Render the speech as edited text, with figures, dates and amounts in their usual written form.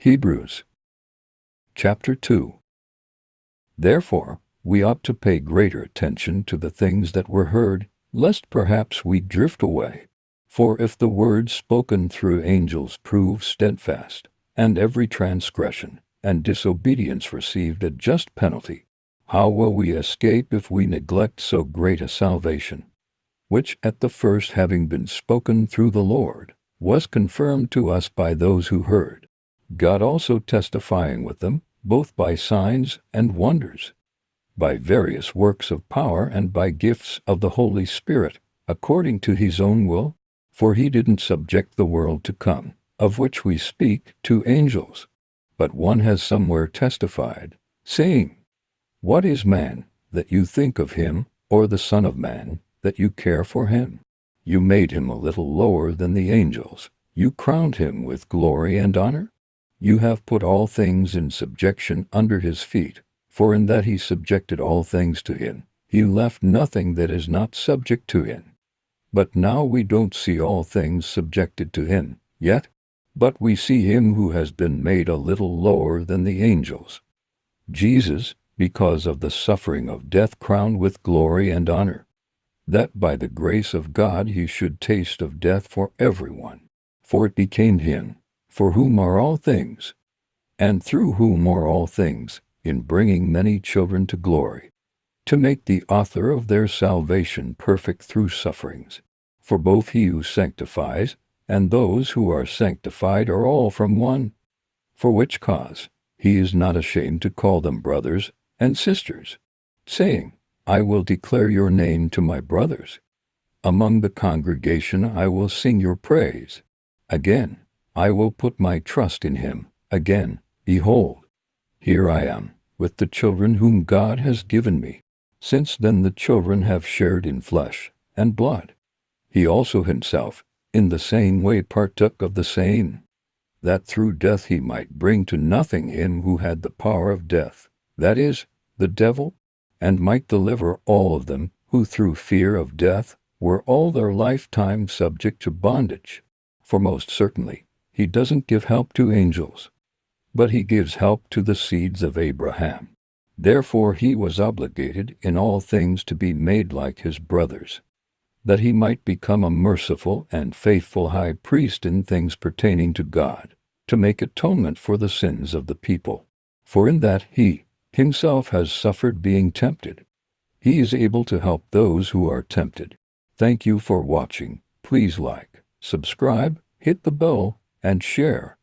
Hebrews chapter 2. Therefore, we ought to pay greater attention to the things that were heard, lest perhaps we drift away. For if the word spoken through angels proved steadfast, and every transgression and disobedience received a just penalty, how will we escape if we neglect so great a salvation, which at the first having been spoken through the Lord, was confirmed to us by those who heard, God also testifying with them, both by signs and wonders, by various works of power and by gifts of the Holy Spirit, according to his own will? For he didn't subject the world to come, of which we speak, to angels. But one has somewhere testified, saying, What is man, that you think of him, or the Son of Man, that you care for him? You made him a little lower than the angels. You crowned him with glory and honor. You have put all things in subjection under his feet, for in that he subjected all things to him, he left nothing that is not subject to him. But now we don't see all things subjected to him, yet, but we see him who has been made a little lower than the angels, Jesus, because of the suffering of death crowned with glory and honor, that by the grace of God he should taste of death for everyone. For it became him, for whom are all things, and through whom are all things, in bringing many children to glory, to make the author of their salvation perfect through sufferings. For both he who sanctifies and those who are sanctified are all from one. For which cause he is not ashamed to call them brothers and sisters, saying, I will declare your name to my brothers. Among the congregation I will sing your praise. Again, I will put my trust in him. Again, behold, here I am, with the children whom God has given me. Since then the children have shared in flesh and blood. He also himself, in the same way partook of the same, that through death he might bring to nothing him who had the power of death, that is, the devil, and might deliver all of them who through fear of death were all their lifetime subject to bondage. For most certainly, he doesn't give help to angels, but he gives help to the seeds of Abraham. Therefore he was obligated in all things to be made like his brothers, that he might become a merciful and faithful high priest in things pertaining to God, to make atonement for the sins of the people. For in that he himself has suffered being tempted, he is able to help those who are tempted. Thank you for watching. Please like, subscribe, hit the bell, and share.